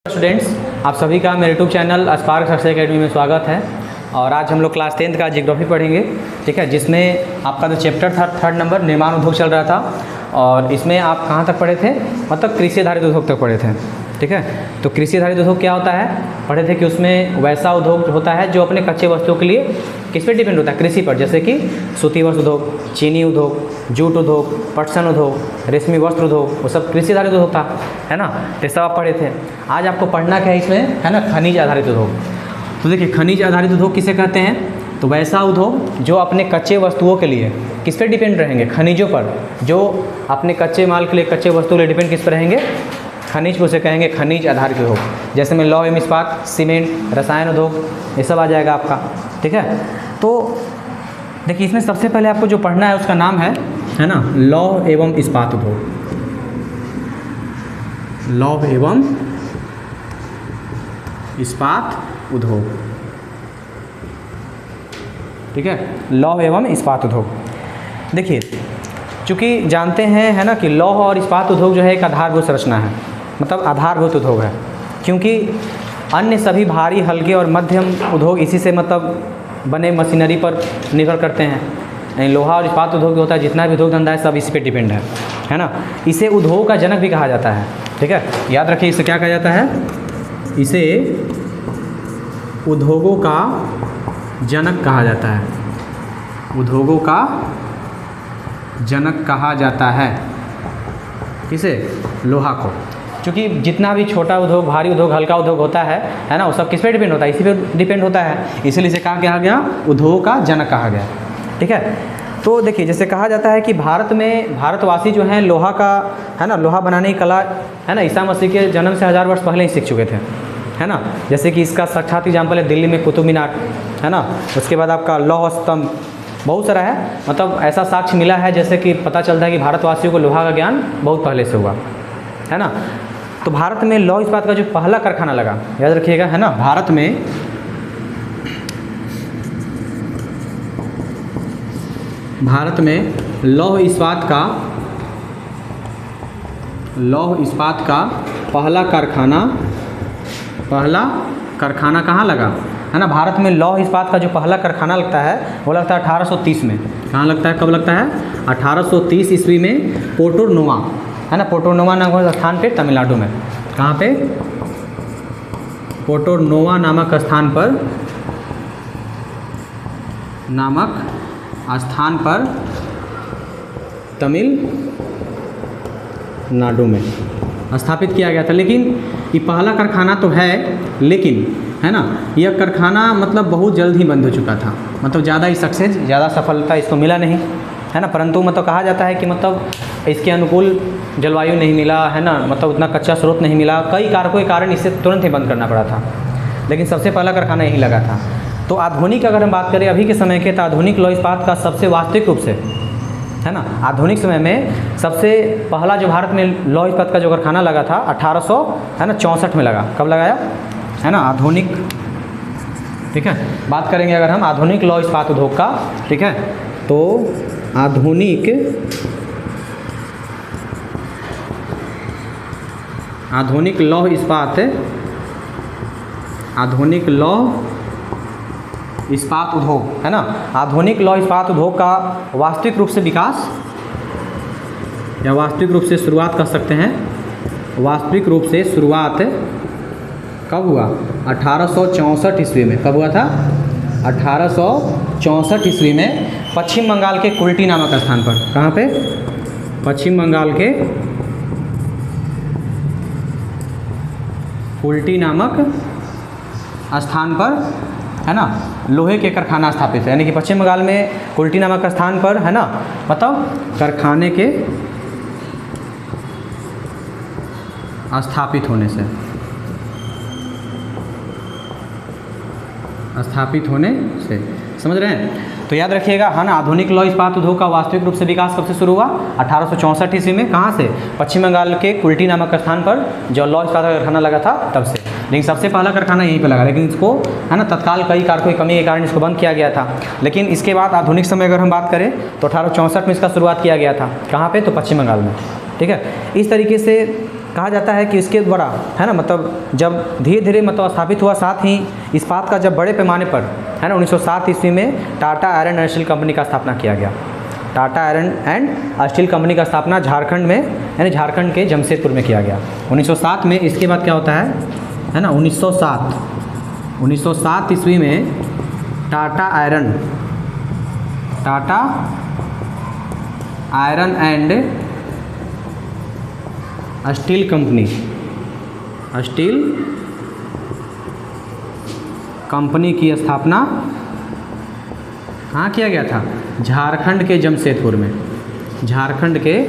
Students, आप सभी का मेरे YouTube channel spark success academy में स्वागत है। और आज हम लोग क्लास 10th का जियोग्राफी पढ़ेंगे, ठीक है, जिसमें आपका जो चैप्टर था थर्ड नंबर निर्माण उद्योग चल रहा था। और इसमें आप कहाँ तक पढ़े थे, मतलब कृषि आधारित उद्योग तक पढ़े थे, ठीक है। तो कृषि आधारित उद्योग क्या होता है, पढ़े थे कि उसमें वैसा उद्योग होता है जो अपने कच्चे वस्तुओं के लिए किस पे डिपेंड होता है, कृषि पर, जैसे कि सूती वस्त्र उद्योग, चीनी उद्योग, जूट उद्योग, पटसन उद्योग, रेशमी वस्त्र उद्योग, वो सब कृषि आधारित उद्योग था, है ना। तो सब आप पढ़े थे। आज आपको पढ़ना क्या है इसमें, है ना, खनिज आधारित उद्योग। तो देखिए, खनिज आधारित उद्योग किसे कहते हैं, तो वैसा उद्योग जो अपने कच्चे वस्तुओं के लिए किस पे डिपेंड रहेंगे, खनिजों पर, जो अपने कच्चे माल के लिए, कच्चे वस्तुओं के लिए डिपेंड किस पर रहेंगे, खनिज को उसे कहेंगे खनिज आधारित उद्योग। जैसे में लौह एवं इस्पात, सीमेंट, रसायन उद्योग, ये सब आ जाएगा आपका, ठीक है। तो देखिए, इसमें सबसे पहले आपको जो पढ़ना है उसका नाम है ना, लौह एवं इस्पात उद्योग। लौह एवं इस्पात उद्योग, ठीक है, लौह एवं इस्पात उद्योग। देखिए, चूँकि जानते हैं, है ना, कि लौह और इस्पात उद्योग जो है एक आधारभूत संरचना है, मतलब आधारभूत उद्योग है, क्योंकि अन्य सभी भारी, हल्के और मध्यम उद्योग इसी से मतलब बने मशीनरी पर निर्भर करते हैं। यानी लोहा और इस्पात उद्योग जो होता है, जितना भी उद्योग धंधा है, सब इसी पे डिपेंड है ना। इसे उद्योग का जनक भी कहा जाता है, ठीक है। याद रखिए, इसे क्या कहा जाता है, इसे उद्योगों का जनक कहा जाता है, उद्योगों का जनक कहा जाता है। किसे, लोहा को। क्योंकि जितना भी छोटा उद्योग, भारी उद्योग, हल्का उद्योग होता है ना, वो सब किस पे डिपेंड होता है, इसी पे डिपेंड होता है। इसीलिए इसे कहा गया उद्योगों का जनक कहा गया, ठीक है। तो देखिए, जैसे कहा जाता है कि भारत में भारतवासी जो हैं लोहा का, है ना, लोहा बनाने की कला, है ना, ईसा मसीह के जन्म से 1000 वर्ष पहले ही सीख चुके थे, है ना। जैसे कि इसका साक्षात एग्जाम्पल है दिल्ली में कुतुब मीनार, है ना। उसके बाद आपका लौह स्तंभ, बहुत सारा है, मतलब ऐसा साक्ष्य मिला है जैसे कि पता चलता है कि भारतवासियों को लोहा का ज्ञान बहुत पहले से हुआ, है ना। तो भारत में लौह इस्पात का जो पहला कारखाना लगा, याद रखिएगा, है ना, भारत में लौह इस्पात का पहला कारखाना कहाँ लगा, है ना। भारत में लौह इस्पात का जो पहला कारखाना लगता है वो लगता है 1830 में। कहाँ लगता है, कब लगता है, 1830 ईस्वी में पोर्टो नोवा, है ना, पोर्टो नोवा नामक स्थान पे, तमिलनाडु में। कहाँ पे, पोर्टो नोवा नामक स्थान पर तमिलनाडु में स्थापित किया गया था। लेकिन ये पहला कारखाना तो है, लेकिन, है ना, यह कारखाना मतलब बहुत जल्द ही बंद हो चुका था, मतलब ज़्यादा ही सक्सेस, ज़्यादा सफलता इसको मिला नहीं, है ना। परंतु मतलब कहा जाता है कि मतलब इसके अनुकूल जलवायु नहीं मिला, है ना, मतलब उतना कच्चा स्रोत नहीं मिला, कई कारकों के कारण इसे तुरंत ही बंद करना पड़ा था। लेकिन सबसे पहला कारखाना यही लगा था। तो आधुनिक अगर हम बात करें अभी के समय के, तो आधुनिक लौह इस्पात का सबसे वास्तविक रूप से, है ना, आधुनिक समय में सबसे पहला जो भारत में लौह इस्पात का जो कारखाना लगा था 1864 में लगा। कब लगाया, है ना, आधुनिक, ठीक है। बात करेंगे अगर हम आधुनिक लौह इस्पात उद्योग का, ठीक है, तो आधुनिक लौह इस्पात उद्योग, है ना। आधुनिक लौह इस्पात उद्योग का वास्तविक रूप से विकास या वास्तविक रूप से शुरुआत कर सकते हैं। वास्तविक रूप से शुरुआत कब हुआ, 1864 ईस्वी में। कब हुआ था, 1864 ईस्वी में पश्चिम बंगाल के कुल्टी नामक स्थान पर। कहाँ पे, पश्चिम बंगाल के कुल्टी नामक स्थान पर, है ना, लोहे के कारखाना स्थापित है। यानी कि पश्चिम बंगाल में कुल्टी नामक स्थान पर, है ना, मतलब कारखाने के स्थापित होने से, समझ रहे हैं। तो याद रखिएगा, है ना, आधुनिक लौह इस्पात उद्योग का वास्तविक रूप से विकास कब से शुरू हुआ, 1864 ईस्वी में। कहाँ से, पश्चिम बंगाल के कुल्टी नामक स्थान पर जो लौह इस्पात का कारखाना लगा था तब से। लेकिन सबसे पहला कारखाना यहीं पे लगा, लेकिन इसको, है ना, तत्काल कई कारकों की कमी के कारण इसको बंद किया गया था। लेकिन इसके बाद आधुनिक समय अगर हम बात करें तो 1864 में इसका शुरुआत किया गया था। कहाँ पे, तो पश्चिम बंगाल में, ठीक है। इस तरीके से कहा जाता है कि इसके द्वारा है ना, मतलब जब धीरे धीरे मतलब स्थापित हुआ, साथ ही इस्पात का जब बड़े पैमाने पर है ना 1907 ईस्वी में Tata iron and steel company का स्थापना किया गया। Tata iron and steel company का स्थापना झारखंड में यानी झारखंड के जमशेदपुर में किया गया 1907 में। इसके बाद क्या होता है ना 1907 ईस्वी में Tata iron and steel company की स्थापना कहाँ किया गया था? झारखंड के जमशेदपुर में। झारखंड के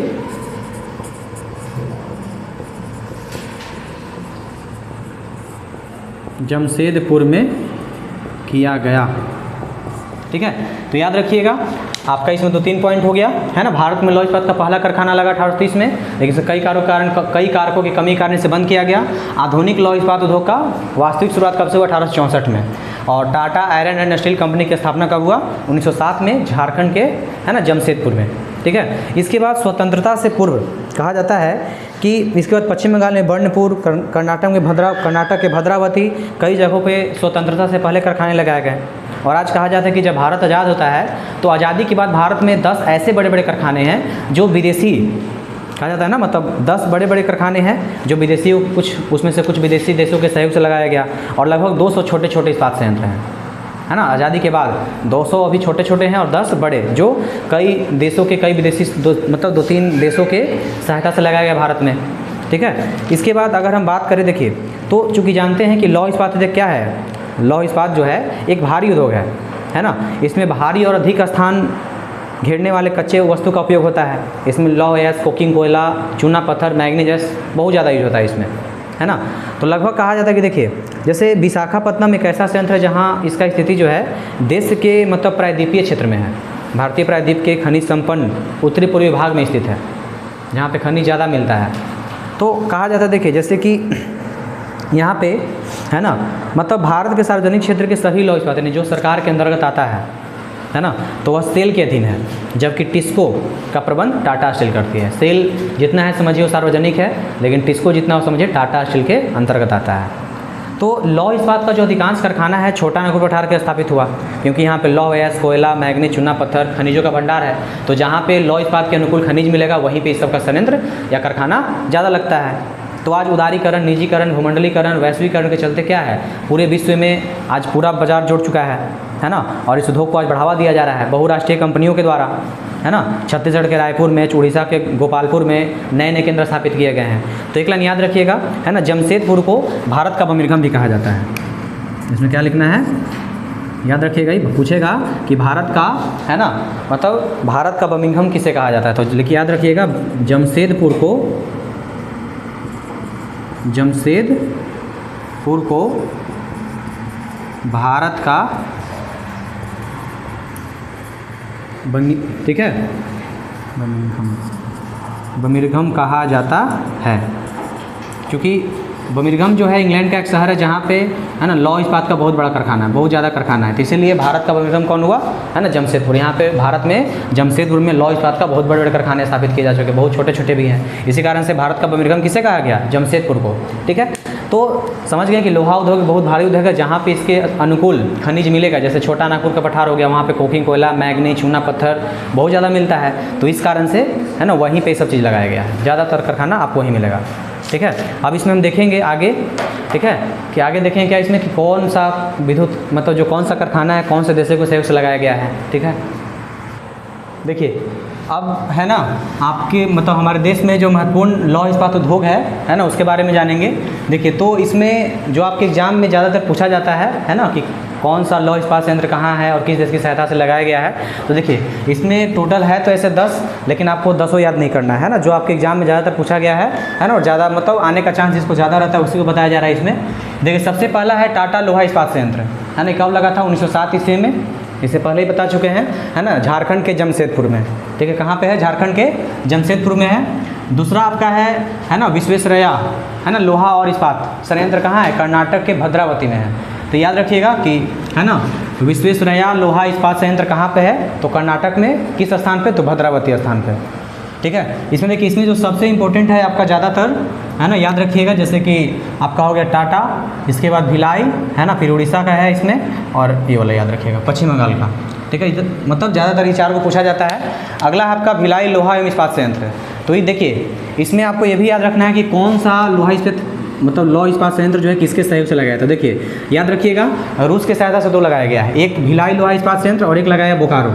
जमशेदपुर में किया गया। ठीक है, तो याद रखिएगा आपका इसमें 2-3 पॉइंट हो गया है ना। भारत में लौह इस्पात का पहला कारखाना लगा 1830 में, लेकिन कई कारकों की कमी कारण से बंद किया गया। आधुनिक लौह इस्पात उद्योग का वास्तविक शुरुआत कब से हुआ? 1864 में। और Tata iron and steel company की स्थापना कब हुआ? 1907 में झारखंड के है ना जमशेदपुर में। ठीक है, इसके बाद स्वतंत्रता से पूर्व कहा जाता है कि इसके बाद पश्चिम बंगाल में बर्नपुर, कर्नाटक के भद्रावती, कई जगहों पे स्वतंत्रता से पहले कारखाने लगाए गए। और आज कहा जाता है कि जब भारत आज़ाद होता है तो आज़ादी के बाद भारत में 10 ऐसे बड़े बड़े कारखाने हैं जो विदेशी, कहा जाता है ना, मतलब 10 बड़े बड़े कारखाने हैं जो विदेशी, कुछ उसमें से कुछ विदेशी देशों के सहयोग से लगाया गया, और लगभग 200 छोटे छोटे इस्पात संयंत्र हैं है ना। आज़ादी के बाद 200 अभी छोटे छोटे हैं और 10 बड़े जो कई देशों के, कई विदेशी मतलब 2-3 देशों के सहायता से लगाया गया भारत में। ठीक है, इसके बाद अगर हम बात करें, देखिए तो चूँकि जानते हैं कि लौह इस्पात उद्योग क्या है, लौह इस्पात जो है एक भारी उद्योग है ना। इसमें भारी और अधिक स्थान घेरने वाले कच्चे वस्तु का उपयोग होता है। इसमें लौह गैस, कोकिंग कोयला, चूना पत्थर, मैग्नीज बहुत ज़्यादा यूज होता है इसमें है ना। तो लगभग कहा जाता है कि देखिए जैसे विशाखापत्तनम एक ऐसा संयंत्र है जहाँ इसका स्थिति जो है देश के मतलब प्रायद्वीपीय क्षेत्र में है। भारतीय प्रायद्वीप के खनिज संपन्न उत्तरी पूर्वी भाग में स्थित है, जहाँ पे खनिज ज़्यादा मिलता है। तो कहा जाता है देखिए जैसे कि यहाँ पे है ना, मतलब भारत के सार्वजनिक क्षेत्र के सभी लौह इस्पात जो सरकार के अंतर्गत आता है ना, तो वह सेल के अधीन है, जबकि टिस्को का प्रबंध टाटा स्टील करती है। सेल जितना है समझिए वो सार्वजनिक है, लेकिन टिस्को जितना हो समझिए टाटा स्टील के अंतर्गत आता है। तो लौह इस्पात का जो अधिकांश कारखाना है छोटा नागपुर पठार के स्थापित हुआ, क्योंकि यहाँ पे लौह गैस, कोयला, मैग्नीज, चूना पत्थर, खनिजों का भंडार है। तो जहाँ पे लौह इस्पात के अनुकूल खनिज मिलेगा वहीं पे इस सब का संयंत्र या कारखाना ज़्यादा लगता है। तो आज उदारीकरण, निजीकरण, भूमंडलीकरण, वैश्वीकरण के चलते क्या है, पूरे विश्व में आज पूरा बाजार जुड़ चुका है ना। और इस उद्योग को आज बढ़ावा दिया जा रहा है बहुराष्ट्रीय कंपनियों के द्वारा है ना। छत्तीसगढ़ के रायपुर में, उड़ीसा के गोपालपुर में नए नए केंद्र स्थापित किए गए हैं। तो एक लाइन याद रखिएगा है ना, जमशेदपुर को भारत का बर्मिंघम भी कहा जाता है। इसमें क्या लिखना है याद रखिएगा, ही पूछेगा कि भारत का है ना, मतलब भारत का बर्मिंघम किसे कहा जाता है। तो लिखिए याद रखिएगा जमशेदपुर को भारत का ठीक है बर्मिंघम कहा जाता है, क्योंकि बर्मिंघम जो है इंग्लैंड का एक शहर है जहाँ पे है ना लौह इस्पात का बहुत बड़ा कारखाना है, बहुत ज़्यादा कारखाना है। तो इसीलिए भारत का बर्मिंघम कौन हुआ है ना, जमशेदपुर। यहाँ पे भारत में जमशेदपुर में लौह इस्पात का बहुत बड़े बड़े कारखाने स्थापित किए जा चुके, बहुत छोटे छोटे भी हैं। इसी कारण से भारत का बर्मिंघम किसे कहा गया, जमशेदपुर को। ठीक है, तो समझ गए कि लोहा उद्योग बहुत भारी उद्योग है, जहाँ पे इसके अनुकूल खनिज मिलेगा। जैसे छोटा नागपुर का पठार हो गया, वहाँ पे कोकिंग कोयला, मैग्नीज, चूना पत्थर बहुत ज़्यादा मिलता है। तो इस कारण से है ना वहीं पे सब चीज़ लगाया गया है, ज़्यादातर कारखाना आपको वहीं मिलेगा। ठीक है, अब इसमें हम देखेंगे आगे, ठीक है, कि आगे देखेंगे क्या इसमें कि कौन सा विद्युत मतलब जो कौन सा कारखाना है कौन से देशों के सहयोग से लगाया गया है। ठीक है, देखिए अब है ना आपके मतलब हमारे देश में जो महत्वपूर्ण लौह इस्पात उद्योग है ना, उसके बारे में जानेंगे। देखिए तो इसमें जो आपके एग्जाम में ज़्यादातर पूछा जाता है ना, कि कौन सा लौह इस्पात संयंत्र कहाँ है और किस देश की सहायता से लगाया गया है। तो देखिए इसमें टोटल है तो ऐसे 10, लेकिन आपको 10 याद नहीं करना है ना, जो आपके एग्जाम में ज़्यादातर पूछा गया है ना, और ज़्यादा मतलब आने का चांस जिसको ज़्यादा रहता है उसी को बताया जा रहा है इसमें। देखिए सबसे पहला है टाटा लोहा इस्पात संयंत्र है ना, कब लगा था 1907 ईस्वी में, इससे पहले ही बता चुके हैं है ना, झारखंड के जमशेदपुर में। ठीक है, कहाँ पे है, झारखंड के जमशेदपुर में है। दूसरा आपका है ना विश्वेश्वरैया है ना लोहा और इस्पात संयंत्र कहाँ है, कर्नाटक के भद्रावती में है। तो याद रखिएगा कि है ना विश्वेश्वरैया लोहा इस्पात संयंत्र कहाँ पे है, तो कर्नाटक में किस स्थान पे, तो भद्रावती स्थान पे। ठीक है। इसमें देखिए, इसमें जो सबसे इम्पोर्टेंट है आपका ज़्यादातर, है ना, याद रखिएगा, जैसे कि आपका हो गया टाटा, इसके बाद भिलाई, है ना, फिर उड़ीसा का है इसमें, और ये वाला याद रखिएगा पश्चिम बंगाल का, ठीक है। मतलब ज़्यादातर ये 4 को पूछा जाता है। अगला है आपका भिलाई लोहा एवं इस्पात संयंत्र। तो ये देखिए, इसमें आपको ये भी याद रखना है कि कौन सा लोहा इस्पात, मतलब लौह इस्पात संयंत्र जो है किसके सहयोग से लगाया था। देखिए याद रखिएगा, रूस की सहायता से 2 लगाया गया है, एक भिलाई लोहा इस्पात संयंत्र और एक लगाया बोकारो,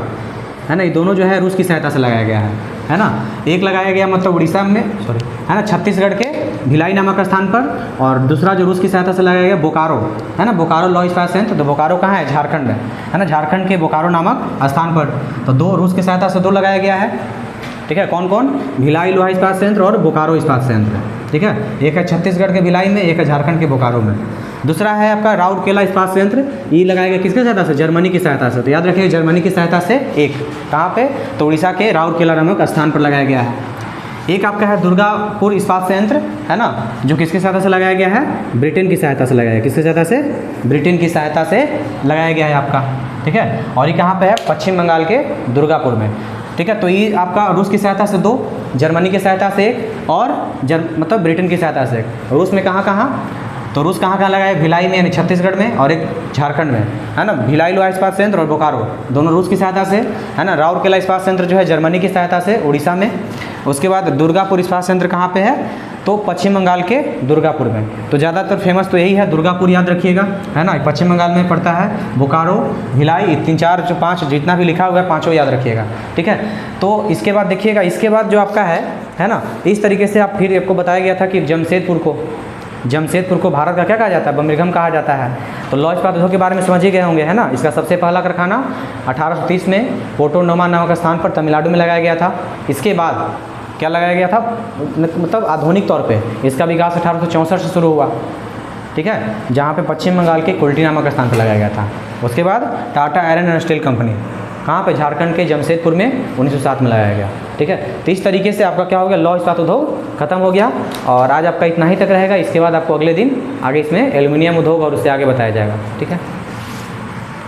है ना। ये दोनों जो है रूस की सहायता से लगाया गया है ना। एक लगाया गया मतलब उड़ीसा में, सॉरी, है ना, छत्तीसगढ़ के भिलाई नामक स्थान पर, और दूसरा जो रूस की सहायता से लगाया गया बोकारो, है ना, बोकारो लौह इस्पात संयंत्र। तो बोकारो कहाँ है, झारखंड में, है ना, झारखंड के बोकारो नामक स्थान पर। तो 2 रूस की सहायता से 2 लगाया गया है, ठीक है। कौन कौन, भिलाई लोहा इस्पात संयंत्र और बोकारो इस्पात संयंत्र, ठीक है। एक है छत्तीसगढ़ के भिलाई में, एक है झारखंड के बोकारो में। दूसरा है आपका राउरकेला इस्पात संयंत्र, ये लगाया गया किसकी सहायता से, जर्मनी की सहायता से। तो याद रखिए जर्मनी की सहायता से एक, कहाँ पे, तो उड़ीसा के राउरकेला नामक स्थान पर लगाया गया है। एक आपका है दुर्गापुर इस्पात संयंत्र, है ना, जो किसकी सहायता से लगाया गया है, ब्रिटेन की सहायता से लगाया गया। किसकी सहायता से, ब्रिटेन की सहायता से लगाया गया है आपका, ठीक है। और ये कहाँ पे है, पश्चिम बंगाल के दुर्गापुर में, ठीक है। तो ये आपका रूस की सहायता से 2, जर्मनी की सहायता से 1, और मतलब ब्रिटेन की सहायता से 1। रूस में कहाँ कहाँ, तो रूस कहाँ कहाँ लगाया, भिलाई में यानी छत्तीसगढ़ में, और एक झारखंड में, है ना। भिलाई लोहा इस्पात संयंत्र और बोकारो दोनों रूस की सहायता से, है ना। राउरकेला इस्पात संयंत्र जो है जर्मनी की सहायता से उड़ीसा में। उसके बाद दुर्गापुर इस्पात संयंत्र कहाँ पे है, तो पश्चिम बंगाल के दुर्गापुर में। तो ज़्यादातर फेमस तो यही है, दुर्गापुर याद रखिएगा, है ना, पश्चिम बंगाल में पड़ता है। बोकारो, भिलाई, 3, 4 जो 5 जितना भी लिखा हुआ है 5 याद रखिएगा, ठीक है। तो इसके बाद देखिएगा, इसके बाद जो आपका है ना, इस तरीके से आप फिर आपको बताया गया था कि जमशेदपुर को भारत का क्या कहा जाता है, बमृघम कहा जाता है। तो लौह इस्पात उद्योग के बारे में समझ ही गए होंगे, है ना। इसका सबसे पहला कारखाना 1830 में पोर्टोनोमा नामक स्थान पर तमिलनाडु में लगाया गया था। इसके बाद क्या लगाया गया था, मतलब आधुनिक तौर पे इसका विकास 1864 से शुरू हुआ, ठीक है, जहाँ पे पश्चिम बंगाल के कुल्टी नामक स्थान पर लगाया गया था। उसके बाद Tata iron and steel company कहाँ पे, झारखंड के जमशेदपुर में 1907 में लगाया गया, ठीक है। तो इस तरीके से आपका क्या हो गया, लौह इस्पात उद्योग खत्म हो गया। और आज आपका इतना ही तक रहेगा। इसके बाद आपको अगले दिन आगे इसमें एल्युमिनियम उद्योग और उससे आगे बताया जाएगा, ठीक है।